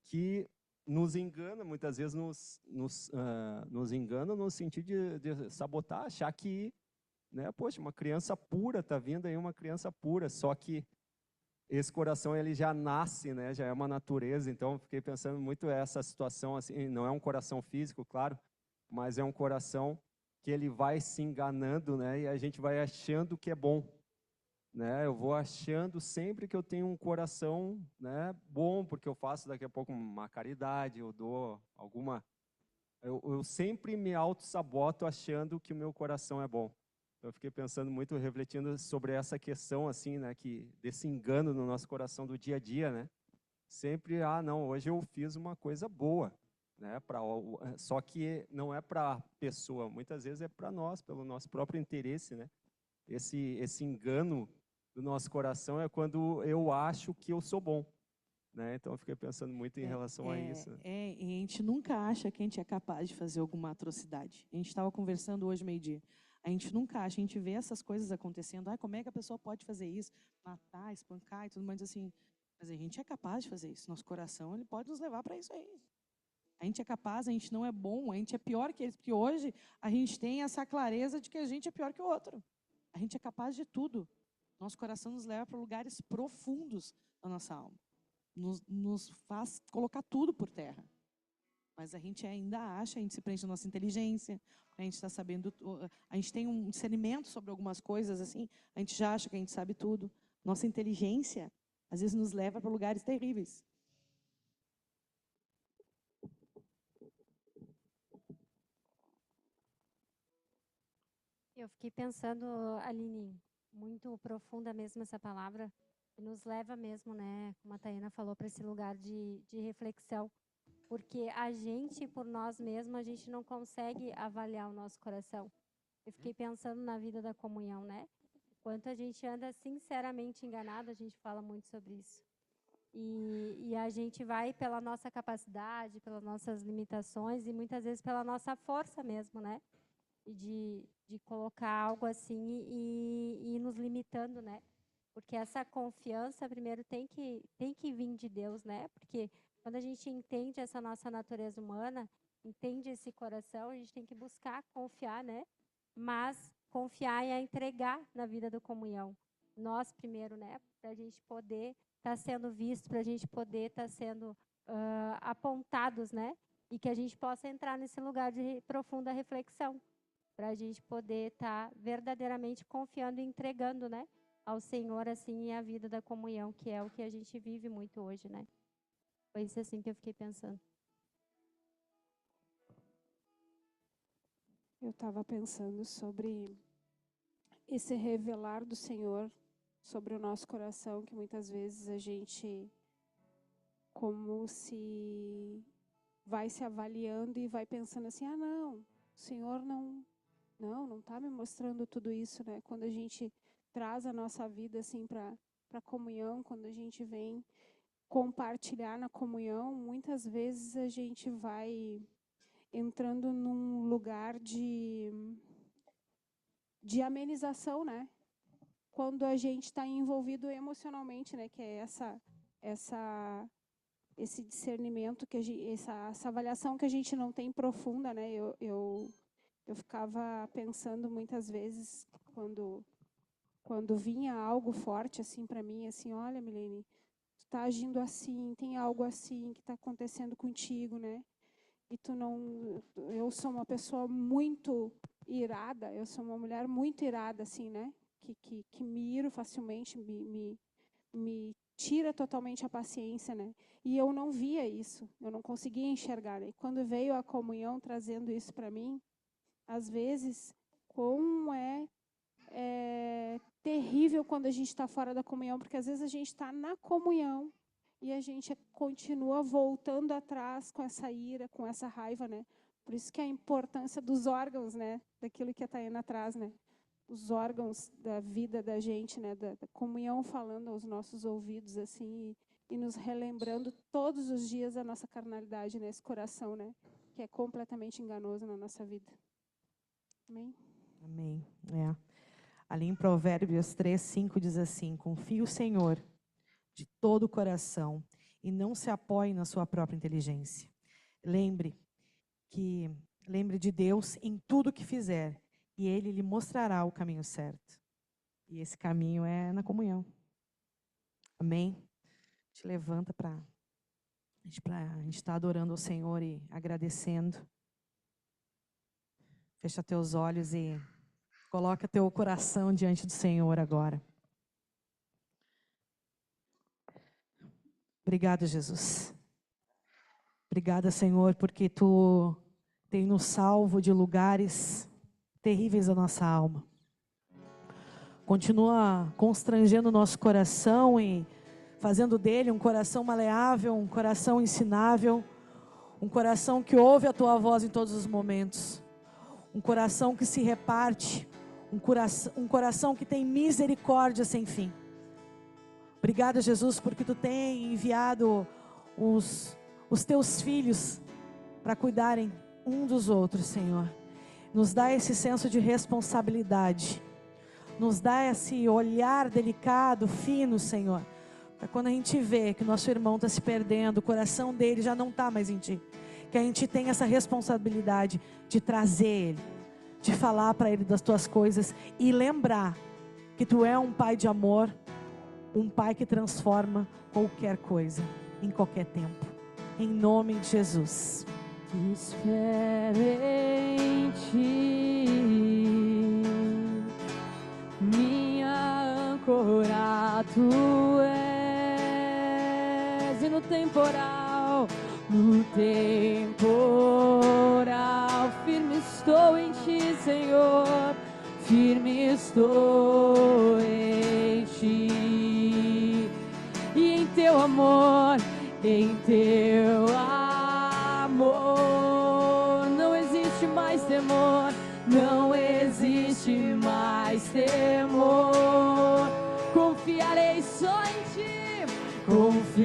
que nos engana, muitas vezes nos engana no sentido de sabotar, achar que, né, poxa, uma criança pura, está vindo aí uma criança pura, só que esse coração ele já nasce, né, já é uma natureza, então fiquei pensando muito essa situação, assim, não é um coração físico, claro, mas é um coração que ele vai se enganando, né, e a gente vai achando que é bom. Né, eu vou achando sempre que eu tenho um coração, né, bom, porque eu faço daqui a pouco uma caridade, eu dou alguma... Eu sempre me auto-saboto achando que o meu coração é bom. Eu fiquei pensando muito, refletindo sobre essa questão, assim, né, desse engano no nosso coração do dia a dia, né? Sempre, não, hoje eu fiz uma coisa boa, né? Só que não é para a pessoa, muitas vezes é para nós, pelo nosso próprio interesse, né? Esse engano do nosso coração é quando eu acho que eu sou bom, né? Então eu fiquei pensando muito em relação a isso. Né? E a gente nunca acha que a gente é capaz de fazer alguma atrocidade. A gente estava conversando hoje meio-dia. A gente nunca acha, a gente vê essas coisas acontecendo. Como é que a pessoa pode fazer isso? Matar, espancar e tudo mais assim. Mas a gente é capaz de fazer isso. Nosso coração, ele pode nos levar para isso aí. A gente é capaz, a gente não é bom, a gente é pior que eles. Porque hoje a gente tem essa clareza de que a gente é pior que o outro. A gente é capaz de tudo. Nosso coração nos leva para lugares profundos da nossa alma. Nos faz colocar tudo por terra. Mas a gente ainda acha, a gente se prende na nossa inteligência, a gente está sabendo, a gente tem um discernimento sobre algumas coisas, assim, a gente já acha que a gente sabe tudo. Nossa inteligência, às vezes, nos leva para lugares terríveis. Eu fiquei pensando, Aline, muito profunda mesmo essa palavra, que nos leva mesmo, né, como a Tayana falou, para esse lugar de reflexão, porque a gente, por nós mesmos, a gente não consegue avaliar o nosso coração. Eu fiquei pensando na vida da comunhão, né? Quanto a gente anda sinceramente enganado, a gente fala muito sobre isso. E a gente vai pela nossa capacidade, pelas nossas limitações e muitas vezes pela nossa força mesmo, né? E de colocar algo assim e ir nos limitando, né? Porque essa confiança, primeiro, tem que vir de Deus, né? Porque quando a gente entende essa nossa natureza humana, entende esse coração, a gente tem que buscar confiar, né? Mas confiar e entregar na vida da comunhão. Nós primeiro, né? Para a gente poder estar sendo visto, para a gente poder estar sendo apontados, né? E que a gente possa entrar nesse lugar de profunda reflexão, para a gente poder estar verdadeiramente confiando e entregando, né? Ao Senhor, assim, a vida da comunhão, que é o que a gente vive muito hoje, né? Foi isso assim que eu fiquei pensando. Eu estava pensando sobre esse revelar do Senhor sobre o nosso coração, que muitas vezes a gente, como se vai se avaliando e vai pensando assim, não, o Senhor não está me mostrando tudo isso, né? Quando a gente traz a nossa vida assim para a comunhão, quando a gente vem compartilhar na comunhão, muitas vezes a gente vai entrando num lugar de amenização, né? Quando a gente está envolvido emocionalmente, né? Que é esse discernimento, essa avaliação que a gente não tem profunda, né? Eu ficava pensando muitas vezes quando vinha algo forte assim para mim, assim, olha, Milene, tu tá agindo assim, tem algo assim que está acontecendo contigo, né? E eu sou uma pessoa muito irada, eu sou uma mulher muito irada, assim, né? Que me iro facilmente, me tira totalmente a paciência, né? E eu não via isso, eu não conseguia enxergar. Né? E quando veio a comunhão trazendo isso para mim, às vezes, como é terrível quando a gente está fora da comunhão, porque às vezes a gente está na comunhão e a gente continua voltando atrás com essa ira, com essa raiva, né? Por isso que a importância dos órgãos, né? Daquilo que a Tayana traz, né? Os órgãos da vida da gente, né? Da comunhão falando aos nossos ouvidos, assim, e nos relembrando todos os dias a nossa carnalidade, né? Esse coração, né? Que é completamente enganoso na nossa vida. Amém? Amém. Ali em Provérbios 3:5 diz assim, confie o Senhor de todo o coração e não se apoie na sua própria inteligência. lembre de Deus em tudo que fizer, e Ele lhe mostrará o caminho certo. E esse caminho é na comunhão. Amém? Te levanta para a gente estar adorando ao Senhor e agradecendo. Fecha teus olhos e coloca teu coração diante do Senhor agora. Obrigada, Jesus. Obrigada, Senhor, porque Tu tem nos salvo de lugares terríveis da nossa alma. Continua constrangendo o nosso coração e fazendo dele um coração maleável, um coração ensinável, um coração que ouve a Tua voz em todos os momentos, um coração que se reparte, um coração que tem misericórdia sem fim. Obrigada, Jesus, porque Tu tem enviado os Teus filhos para cuidarem um dos outros, Senhor. Nos dá esse senso de responsabilidade. Nos dá esse olhar delicado, fino, Senhor. Para quando a gente vê que o nosso irmão está se perdendo, o coração dele já não está mais em Ti. Que a gente tem essa responsabilidade de trazer ele, de falar para ele das Tuas coisas e lembrar que Tu é um Pai de amor, um Pai que transforma qualquer coisa, em qualquer tempo. Em nome de Jesus. Espero em Ti, minha âncora Tu és, e no temporal, firme estou em Ti, Senhor, firme estou em Ti, e em Teu amor, não existe mais temor, não existe mais temor. Confiarei só em Ti, confiarei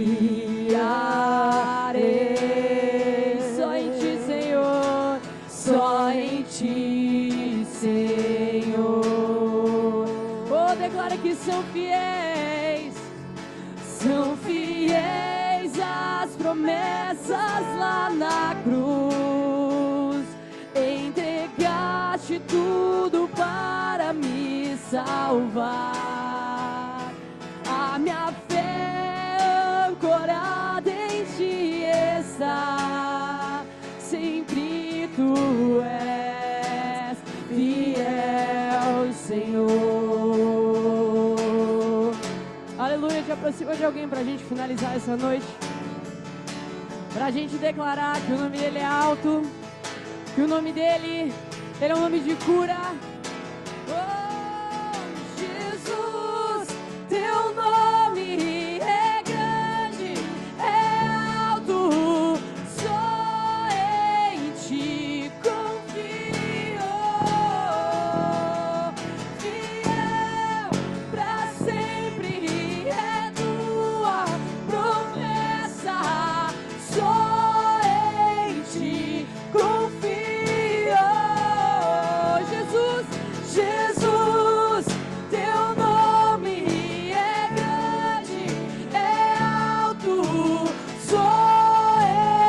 só em Ti, Senhor, só em Ti, Senhor. Oh, declara que são fiéis as promessas lá na cruz. Entregaste tudo para me salvar. A minha fé ancorada em Ti está. Sempre Tu és fiel, Senhor. Aleluia. Te aproxima de alguém para a gente finalizar essa noite. Para a gente declarar que o nome dele é alto, que o nome dele, ele é um nome de cura. Oh, Jesus, Teu nome é grande, é alto, só em Ti confio. Fiel pra sempre é Tua promessa. Só em Ti confio. Jesus, Jesus, Teu nome é grande, é alto. Só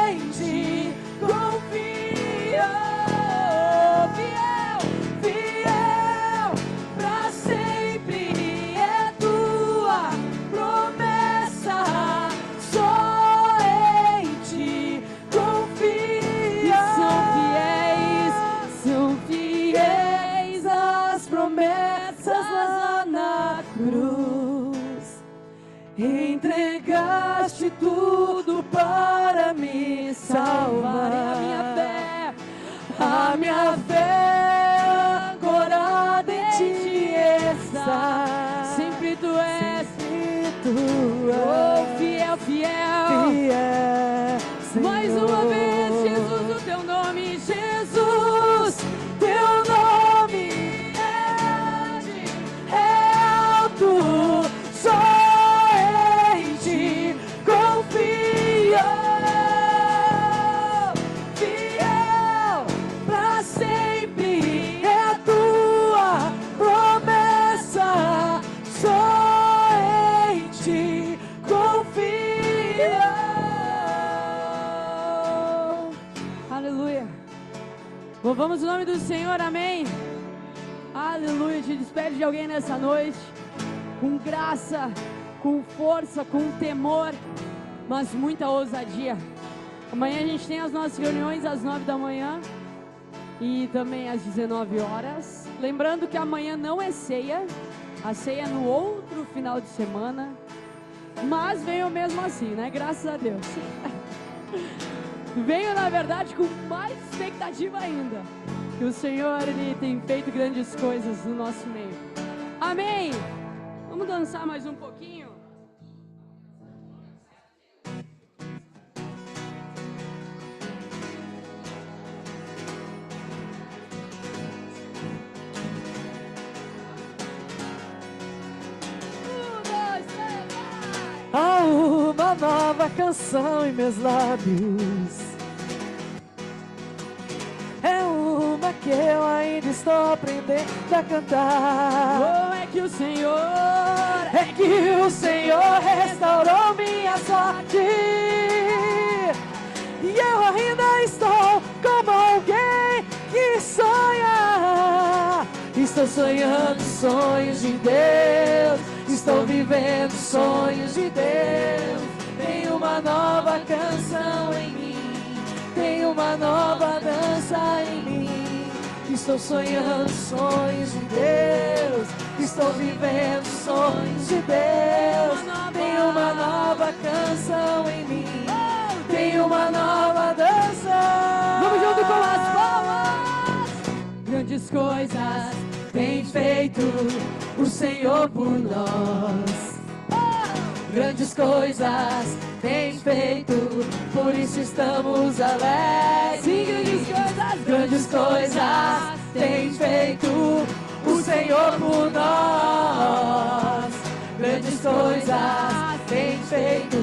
em Ti confio. Fiel, fiel, pra sempre é Tua promessa. Só em Ti confio. São fiéis as promessas lá na cruz. Entregaste tudo para me salvar. A minha fé ancorada em Ti está. Sempre Tu és, oh, fiel, fiel. Mais uma vez, Jesus, o Teu nome, Jesus, Teu nome é grande, é alto, só em Ti confio. do Senhor, amém? Aleluia, te despede de alguém nessa noite, com graça, com força, com temor, mas muita ousadia. Amanhã a gente tem as nossas reuniões às 9 da manhã e também às 19 horas. Lembrando que amanhã não é ceia, a ceia é no outro final de semana, mas venham mesmo assim, né? Graças a Deus. Venho, na verdade, com mais expectativa ainda, que o Senhor, Ele tem feito grandes coisas no nosso meio. Amém! Vamos dançar mais um pouquinho? Há uma nova canção em meus lábios, é uma que eu ainda estou aprendendo a cantar. Oh, é que o Senhor restaurou minha sorte, e eu ainda estou como alguém que sonha. Estou sonhando sonhos de Deus, estou vivendo sonhos de Deus. Tem uma nova canção em mim, tem uma nova dança em mim. Estou sonhando sonhos de Deus, estou vivendo sonhos de Deus. Tem uma nova canção em mim, tem uma nova dança. Vamos junto com as palmas. Grandes coisas tem feito o Senhor por nós. Grandes coisas tem feito, por isso estamos alegres. Sim, grandes coisas tem feito o Senhor por nós. Grandes coisas tem feito,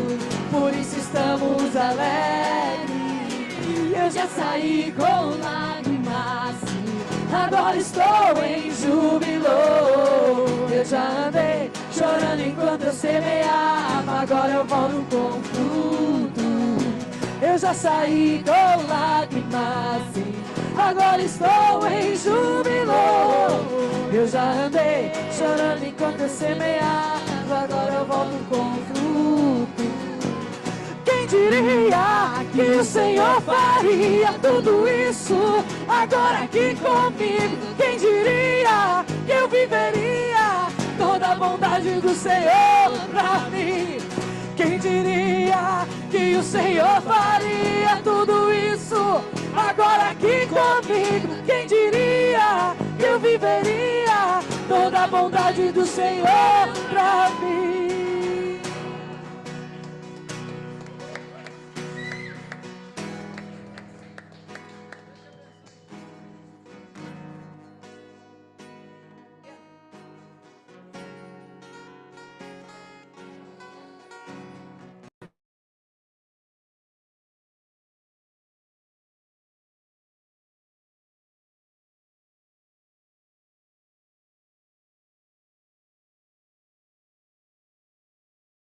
por isso estamos alegres. Eu já saí com lágrimas, agora estou em júbilo. Eu já andei chorando enquanto eu semeava, agora eu volto com fruto. Eu já saí com lágrimas, agora estou em júbilo. Eu já andei chorando enquanto eu semeava, agora eu volto com fruto. Quem diria que o Senhor faria tudo isso agora aqui comigo? Quem diria que eu viveria toda a bondade do Senhor pra mim? Quem diria que o Senhor faria tudo isso agora aqui comigo? Quem diria que eu viveria toda a bondade do Senhor pra mim?